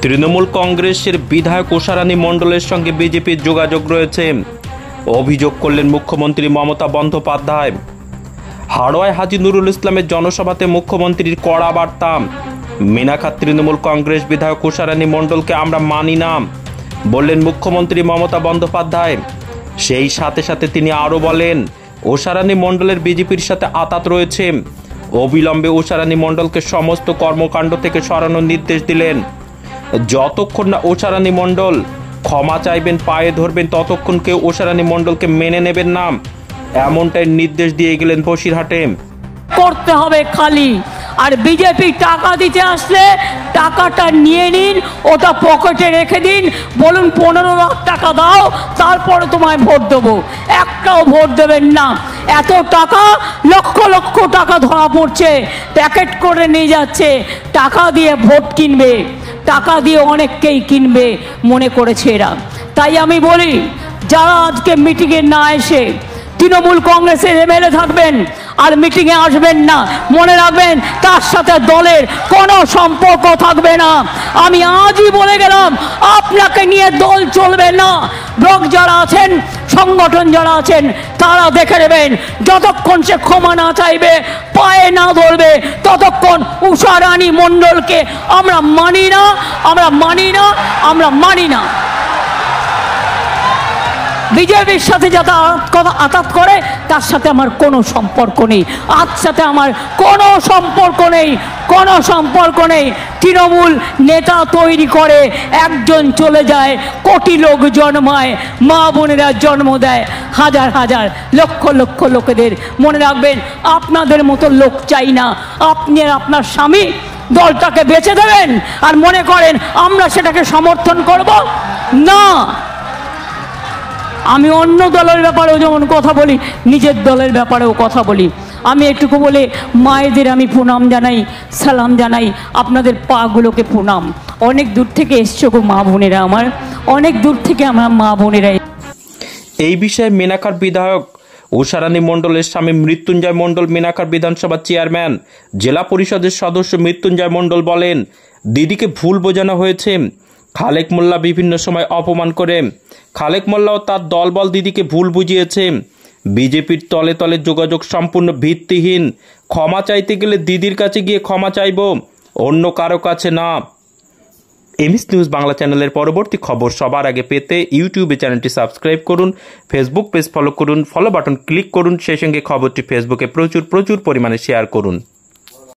তৃণমূল কংগ্রেসের বিধায়ক উষারানী মণ্ডলের সঙ্গে বিজেপির যোগাযোগ রয়েছে, অভিযোগ করলেন মুখ্যমন্ত্রী মমতা বন্দ্যোপাধ্যায়। হাড়োয়ায় হাজী নুরুল ইসলামের জনসভাতে মুখ্যমন্ত্রীর কড়া বার্তা। মিনাখার তৃণমূল কংগ্রেস বিধায়ক উষারানী মণ্ডলকে আমরা মানি না, বললেন মুখ্যমন্ত্রী মমতা বন্দ্যোপাধ্যায়। সেই সাথে সাথে তিনি আরও বলেন, উষারানী মণ্ডলের বিজেপির সাথে আঁতাত রয়েছে। অবিলম্বে উষারানী মণ্ডলকে সমস্ত কর্মকাণ্ড থেকে সরানোর নির্দেশ দিলেন। যতক্ষণ না উষারানী মণ্ডল ক্ষমা চাইবেন, পায়ে ধরবেন, ততক্ষণ কেউ উষারানী মণ্ডলকে মেনে নেবেন না, এমনটাই নির্দেশ দিয়ে গেলেন বসিরহাটে। করতে হবে খালি, আর বিজেপি টাকা দিতে আসলে টাকাটা নিয়ে নিন, ওটা পকেটে রেখে দিন, বলুন 15 লাখ টাকা দাও, তারপরে তোমায় ভোট দেবো। একটাও ভোট দেবেন না। এত টাকা, লক্ষ লক্ষ টাকা ধরা পড়ছে, প্যাকেট করে নিয়ে যাচ্ছে, টাকা দিয়ে ভোট কিনবে, টাকা দিয়ে অনেককেই কিনবে মনে করেছে এরা। তাই আমি বলি, যারা আজকে মিটিংয়ে না এসে তৃণমূল কংগ্রেসের এমএলএ থাকবেন আর মিটিংয়ে আসবেন না, মনে রাখবেন তার সাথে দলের কোনো সম্পর্ক থাকবে না। আমি আজই বলে গেলাম, আপনাকে নিয়ে দল চলবে না। ব্লক যারা আছেন, সংগঠন যারা আছেন, তারা দেখে নেবেন, যতক্ষণ সে ক্ষমা না চাইবে, পায়ে না ধরবে, ততক্ষণ উষারানী মণ্ডলকে আমরা মানি না, আমরা মানি না, আমরা মানি না। বিজেপির সাথে যারা আঘাত করে, তার সাথে আমার কোনো সম্পর্ক নেই, আজ সাথে আমার কোনো সম্পর্ক নেই, কোনো সম্পর্ক নেই। তৃণমূল নেতা তৈরি করে, একজন চলে যায়, কোটি লোক জন্মায়, মা বোনেরা জন্ম দেয় হাজার হাজার লক্ষ লক্ষ লোকেদের। মনে রাখবেন, আপনাদের মতো লোক চাই না। আপনি আর আপনার স্বামী দলটাকে বেচে দেবেন আর মনে করেন আমরা সেটাকে সমর্থন করব না। আমি অন্য দলের ব্যাপারেও যেমন কথা বলি, নিজের দলের ব্যাপারেও কথা বলি। আমি একটুকু বলে মায়েদের আমি প্রণাম জানাই, সালাম জানাই, আপনাদের পাগুলোকে প্রণাম। অনেক দূর থেকে এসছো গো মা বোনেরা, আমার অনেক দূর থেকে আমার মা বোনেরা। এই বিষয়ে মিনাখার বিধায়ক উষারানী মণ্ডলের স্বামী মৃত্যুঞ্জয় মণ্ডল, মিনাখার বিধানসভার চেয়ারম্যান, জেলা পরিষদের সদস্য মৃত্যুঞ্জয় মণ্ডল বলেন, দিদিকে ভুল বোঝানো হয়েছে। খালেক মোল্লা বিভিন্ন সময় অপমান করে, খালেক মোল্লা ও তার দলবল দিদিকে ভুল বুঝিয়েছে। বিজেপির তলে তলে যোগাযোগ সম্পূর্ণ ভিত্তিহীন। ক্ষমা চাইতে গেলে দিদির কাছে গিয়ে ক্ষমা চাইব, অন্য কারো কাছে না। এমএস নিউজ বাংলা চ্যানেলের পরবর্তী খবর সবার আগে পেতে ইউটিউবে চ্যানেলটি সাবস্ক্রাইব করুন, ফেসবুক পেজ ফলো করুন, ফলো বাটন ক্লিক করুন, সেই সঙ্গে খবরটি ফেসবুকে প্রচুর পরিমাণে শেয়ার করুন।